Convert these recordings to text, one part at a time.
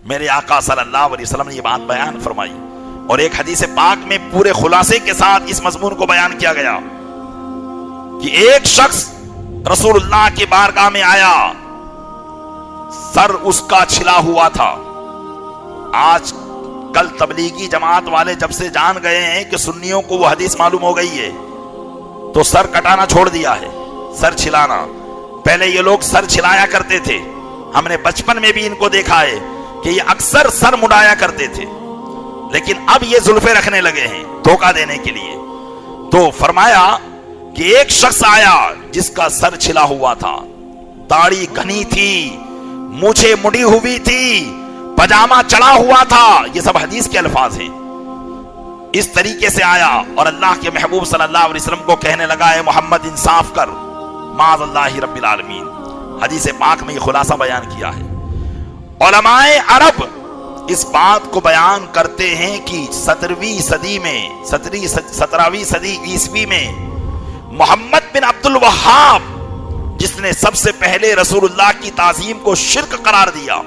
میرے آقا صلی اللہ علیہ وسلم نے یہ بات بیان فرمائی، اور ایک حدیث پاک میں پورے خلاصے کے ساتھ اس مضمون کو بیان کیا گیا کہ ایک شخص رسول اللہ کی بارگاہ میں آیا، سر اس کا چھلا ہوا تھا۔ آج کل تبلیغی جماعت والے جب سے جان گئے ہیں کہ سنیوں کو وہ حدیث معلوم ہو گئی ہے تو سر کٹانا چھوڑ دیا ہے، سر چھلانا۔ پہلے یہ لوگ سر چھلایا کرتے تھے، ہم نے بچپن میں بھی ان کو دیکھا ہے کہ یہ اکثر سر مڈایا کرتے تھے، لیکن اب یہ زلفیں رکھنے لگے ہیں دھوکہ دینے کے لیے۔ تو فرمایا کہ ایک شخص آیا جس کا سر چھلا ہوا تھا، داڑھی گھنی تھی، مونچھیں مڑی ہوئی تھی، پجامہ چڑھا ہوا تھا، یہ سب حدیث کے الفاظ ہیں۔ اس طریقے سے آیا اور اللہ کے محبوب صلی اللہ علیہ وسلم کو کہنے لگا، اے محمد انصاف کر، معاذ اللہ رب العالمین۔ حدیث پاک میں یہ خلاصہ بیان کیا ہے۔ علماء عرب اس بات کو بیان کرتے ہیں کہ 17ویں صدی عیسوی میں محمد بن عبد الوہاب، جس نے سب سے پہلے رسول اللہ کی تعظیم کو شرک قرار دیا،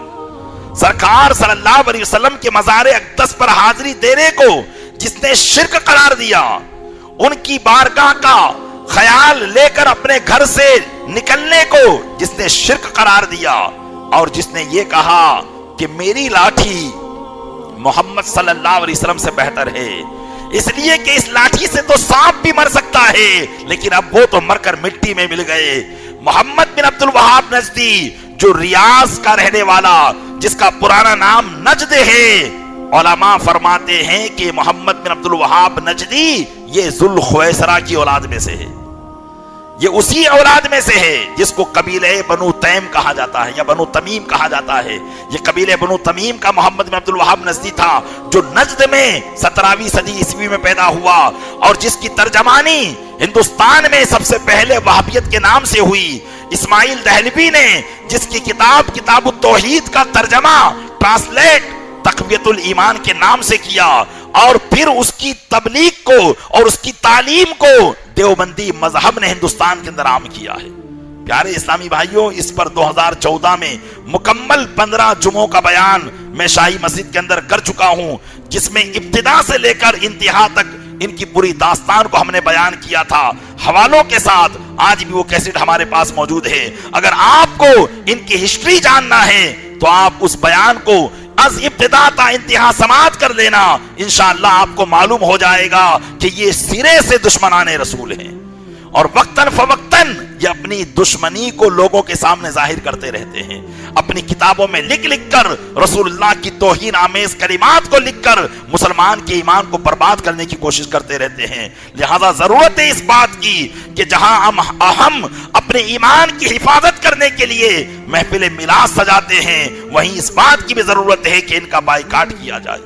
سرکار صلی اللہ علیہ وسلم کے مزار اقدس پر حاضری دینے کو جس نے شرک قرار دیا، ان کی بارگاہ کا خیال لے کر اپنے گھر سے نکلنے کو جس نے شرک قرار دیا، اور جس نے یہ کہا کہ میری لاٹھی محمد صلی اللہ علیہ وسلم سے بہتر ہے، اس لیے کہ اس لاٹھی سے تو سانپ بھی مر سکتا ہے، لیکن اب وہ تو مر کر مٹی میں مل گئے۔ محمد بن عبد الوہاب نجدی، جو ریاض کا رہنے والا، جس کا پرانا نام نجد ہے، علماء فرماتے ہیں کہ محمد بن عبد الوہاب نجدی یہ ذوالخویسرہ کی اولاد میں سے ہے، یہ اسی اولاد میں سے ہے جس کو قبیلہ بنو تیم کہا جاتا ہے یا بنو تمیم کہا جاتا ہے۔ یہ قبیلہ بنو تمیم کا محمد بن عبد الوہاب نجدی تھا، جو نجد میں 17ویں صدی عیسوی میں پیدا ہوا، اور جس کی ترجمانی ہندوستان میں سب سے پہلے وہابیت کے نام سے ہوئی۔ اسماعیل دہلوی نے جس کی کتاب التوحید کا ترجمہ ٹرانسلیٹ تقویت الایمان کے نام سے کیا، اور پھر اس کی تبلیغ کو اور اس کی تعلیم کو دیوبندی مذہب نے ہندوستان کے اندر عام کیا ہے۔ پیارے اسلامی بھائیوں، اس پر 2014 میں مکمل 15 جمعوں کا بیان میں شاہی مسجد کے اندر کر چکا ہوں، جس میں ابتدا سے لے کر انتہا تک ان کی پوری داستان کو ہم نے بیان کیا تھا، حوالوں کے ساتھ۔ آج بھی وہ کیسٹ ہمارے پاس موجود ہے۔ اگر آپ کو ان کی ہسٹری جاننا ہے تو آپ اس بیان کو از ابتدا تا انتہا سماعت کر لینا، انشاءاللہ آپ کو معلوم ہو جائے گا کہ یہ سرے سے دشمنان رسول ہیں، اور وقتاً فوقتاً یہ اپنی دشمنی کو لوگوں کے سامنے ظاہر کرتے رہتے ہیں، اپنی کتابوں میں لکھ کر رسول اللہ کی توہین آمیز کلمات کو لکھ کر مسلمان کے ایمان کو برباد کرنے کی کوشش کرتے رہتے ہیں۔ لہذا ضرورت ہے اس بات کی کہ جہاں ہم اپنے ایمان کی حفاظت کرنے کے لیے محفل میلاد سجاتے ہیں، وہیں اس بات کی بھی ضرورت ہے کہ ان کا بائیکاٹ کیا جائے،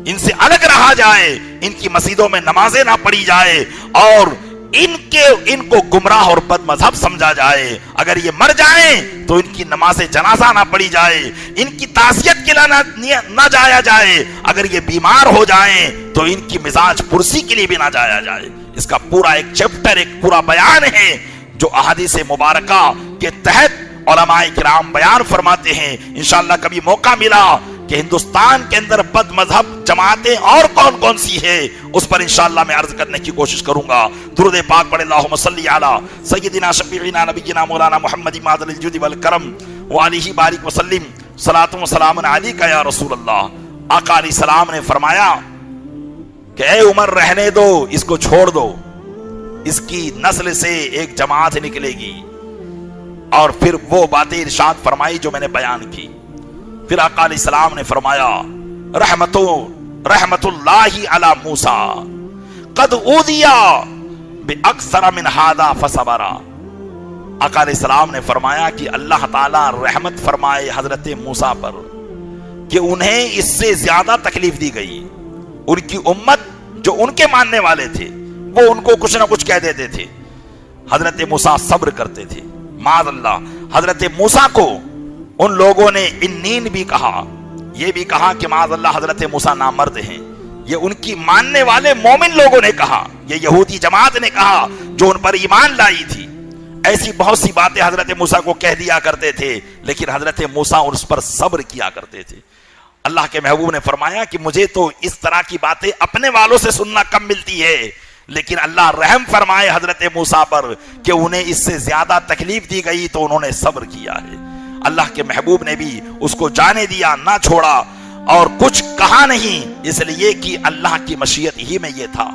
ان سے الگ رہا جائے، ان کی مسجدوں میں نمازیں نہ پڑھی جائے، اور ان کو گمراہ اور بد مذہب سمجھا جائے۔ اگر یہ مر جائیں تو ان کی نماز جنازہ نہ پڑھی جائے، ان کی تعزیت کے لیے نہ جایا جائے، اگر یہ بیمار ہو جائیں تو ان کی مزاج پرسی کے لیے بھی نہ جایا جائے۔ اس کا پورا ایک چیپٹر، ایک پورا بیان ہے جو احادیث مبارکہ کے تحت علماء کرام بیان فرماتے ہیں۔ انشاءاللہ کبھی موقع ملا کہ ہندوستان کے اندر بد مذہب جماعتیں اور کون کون سی ہے، اس پر انشاءاللہ میں عرض کرنے کی کوشش کروں گا۔ درود پاک پڑھیں، اللہم صلی علی سیدنا شفیعنا نبینا مولانا محمد معدن الجود والکرم وعلیہ بارک وسلم، صلاۃ و سلام علیک یا رسول اللہ۔ آقا علیہ السلام نے فرمایا کہ اے عمر رہنے دو، اس کو چھوڑ دو، اس کی نسل سے ایک جماعت نکلے گی، اور پھر وہ باتیں ارشاد فرمائی جو میں نے بیان کی۔ پھر آقا علیہ السلام نے فرمایا رحمت اللہ علی موسیٰ قد اوذیا باکثر من ھذا فصبر۔ آقا علیہ السلام نے فرمایا کہ اللہ تعالیٰ رحمت فرمائے حضرت موسیٰ پر کہ انہیں اس سے زیادہ تکلیف دی گئی۔ ان کی امت جو ان کے ماننے والے تھے وہ ان کو کچھ نہ کچھ کہہ دیتے تھے، حضرت موسیٰ صبر کرتے تھے۔ معاذ اللہ، حضرت موسیٰ کو ان لوگوں نے انین بھی کہا، یہ بھی کہا کہ معاذ اللہ حضرت موسیٰ نامرد ہیں، یہ ان کی ماننے والے مومن لوگوں نے کہا، یہ یہودی جماعت نے کہا جو ان پر ایمان لائی تھی۔ ایسی بہت سی باتیں حضرت موسیٰ کو کہہ دیا کرتے تھے، لیکن حضرت موسیٰ اس پر صبر کیا کرتے تھے۔ اللہ کے محبوب نے فرمایا کہ مجھے تو اس طرح کی باتیں اپنے والوں سے سننا کم ملتی ہے، لیکن اللہ رحم فرمائے حضرت موسیٰ پر کہ انہیں اس سے زیادہ تکلیف دی گئی تو انہوں نے صبر کیا ہے۔ اللہ کے محبوب نے بھی اس کو جانے دیا، نہ چھوڑا اور کچھ کہا نہیں، اس لیے کہ اللہ کی مشیت ہی میں یہ تھا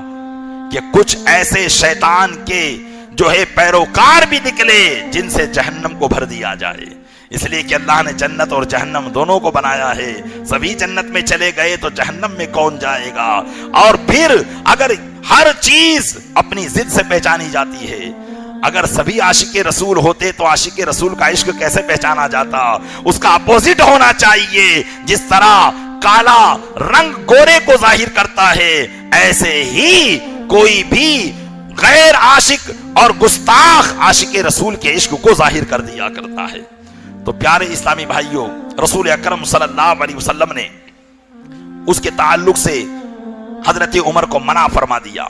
کہ کچھ ایسے شیطان کے جو ہے پیروکار بھی نکلے جن سے جہنم کو بھر دیا جائے، اس لیے کہ اللہ نے جنت اور جہنم دونوں کو بنایا ہے۔ سبھی جنت میں چلے گئے تو جہنم میں کون جائے گا؟ اور پھر اگر ہر چیز اپنی ضد سے پہچانی جاتی ہے، اگر سبھی عاشق رسول ہوتے تو عاشق رسول کا عشق کیسے پہچانا جاتا؟ اس کا اپوزٹ ہونا چاہیے۔ جس طرح کالا رنگ گورے کو ظاہر کرتا ہے، ایسے ہی کوئی بھی غیر عاشق اور گستاخ عاشق رسول کے عشق کو ظاہر کر دیا کرتا ہے۔ تو پیارے اسلامی بھائیوں، رسول اکرم صلی اللہ علیہ وسلم نے اس کے تعلق سے حضرت عمر کو منع فرما دیا۔